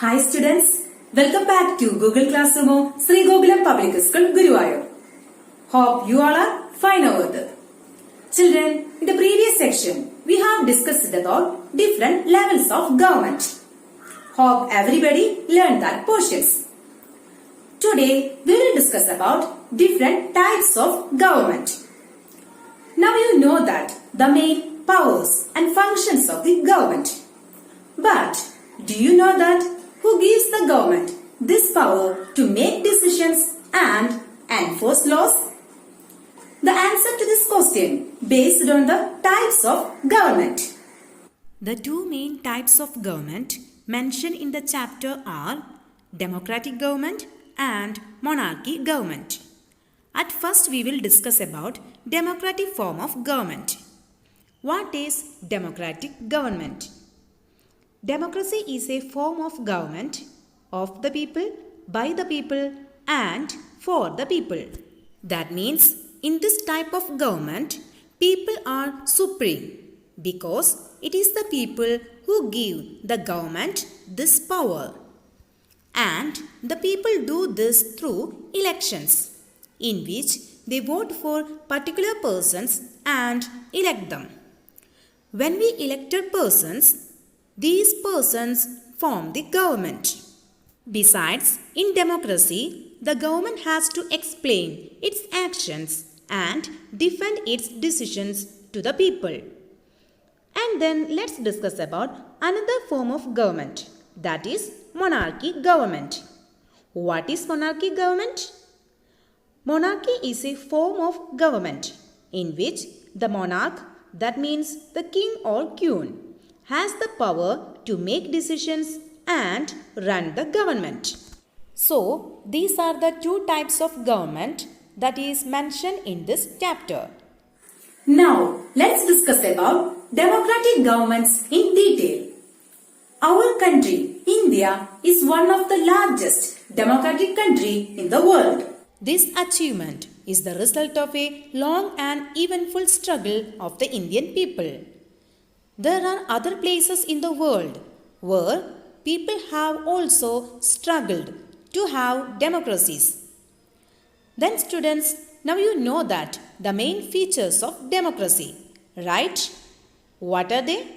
Hi students, welcome back to Google Classroom Sri Gokulam Public School, Guruvayur. Hope you all are fine over there. Children, in the previous section, we have discussed about different levels of government. Hope everybody learned that portions. Today, we will discuss about different types of government. Now you know that the main powers and functions of the government. But do you know that who gives the government this power to make decisions and enforce laws? The answer to this question based on the types of government. The two main types of government mentioned in the chapter are democratic government and monarchy government. At first we will discuss about democratic form of government. What is democratic government? Democracy is a form of government of the people, by the people and for the people. That means in this type of government, people are supreme because it is the people who give the government this power. And the people do this through elections in which they vote for particular persons and elect them. When we elected persons, these persons form the government. Besides, in democracy, the government has to explain its actions and defend its decisions to the people. And then let's discuss about another form of government, that is monarchy government. What is monarchy government? Monarchy is a form of government in which the monarch, that means the king or queen, has the power to make decisions and run the government. So, these are the two types of government that is mentioned in this chapter. Now, let's discuss about democratic governments in detail. Our country, India, is one of the largest democratic country in the world. This achievement is the result of a long and eventful struggle of the Indian people. There are other places in the world where people have also struggled to have democracies. Then students, now you know that the main features of democracy, right? What are they?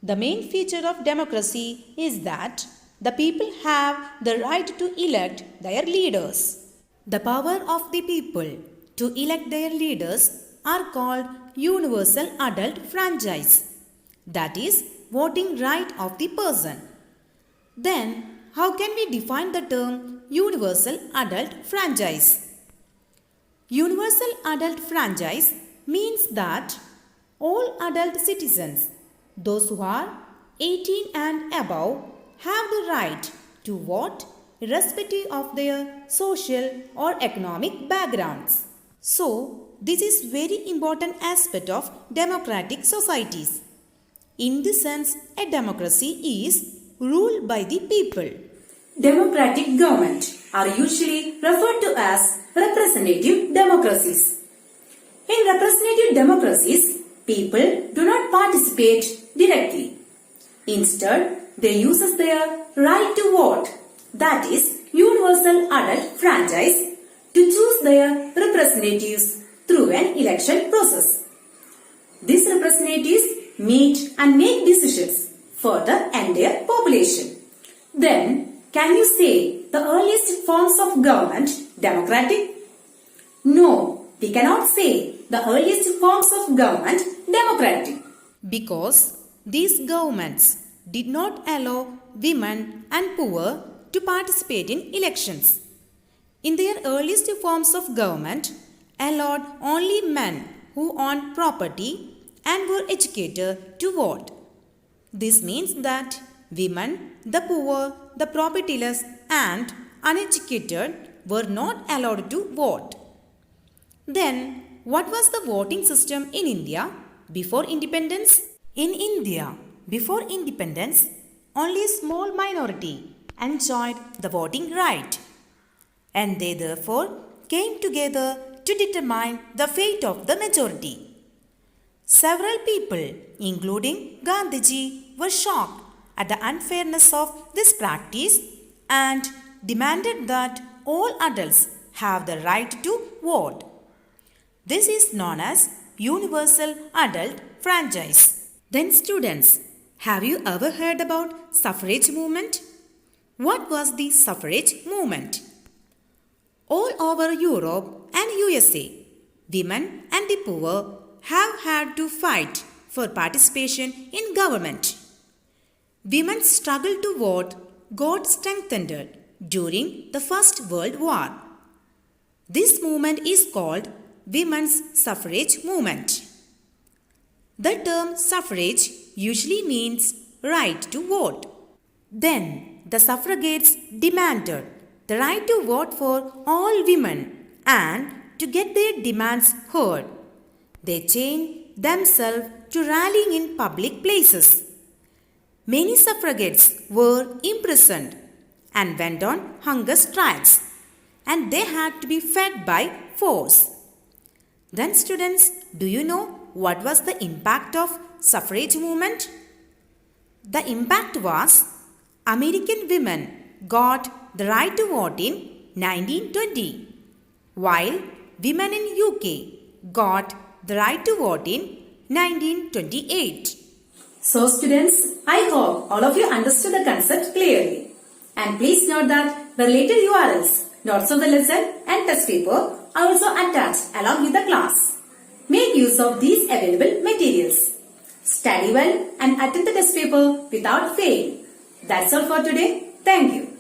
The main feature of democracy is that the people have the right to elect their leaders. The power of the people to elect their leaders are called universal adult franchise, that is, voting right of the person. Then, how can we define the term universal adult franchise? Universal adult franchise means that all adult citizens, those who are 18 and above, have the right to vote irrespective of their social or economic backgrounds. So, this is very important aspect of democratic societies. In this sense, a democracy is ruled by the people. Democratic government are usually referred to as representative democracies. In representative democracies, people do not participate directly. Instead, they use their right to vote, that is, universal adult franchise, to choose their representatives through an election process. These representatives meet and make decisions for the entire population. Then, can you say the earliest forms of government democratic? No, we cannot say the earliest forms of government democratic. Because these governments did not allow women and poor to participate in elections. In their earliest forms of government, allowed only men who owned property and were educated to vote. This means that women, the poor, the propertyless and uneducated were not allowed to vote. Then, what was the voting system in India before independence? In India, before independence, only a small minority enjoyed the voting right, and they therefore came together to determine the fate of the majority. Several people, including Gandhiji, were shocked at the unfairness of this practice and demanded that all adults have the right to vote. This is known as Universal Adult Franchise. Then students, have you ever heard about suffrage movement? What was the suffrage movement? All over Europe and USA, women and the poor have had to fight for participation in government. Women's struggle to vote got strengthened during the First World War. This movement is called Women's Suffrage Movement. The term suffrage usually means right to vote. Then the suffragettes demanded the right to vote for all women and to get their demands heard. They chained themselves to rallying in public places. Many suffragettes were imprisoned and went on hunger strikes, and they had to be fed by force. Then students, do you know what was the impact of suffrage movement? The impact was American women got the right to vote in 1920, while women in UK got the right to vote in 1928. So students, I hope all of you understood the concept clearly. And please note that the related URLs, notes of the lesson and test paper are also attached along with the class. Make use of these available materials. Study well and attend the test paper without fail. That's all for today. Thank you.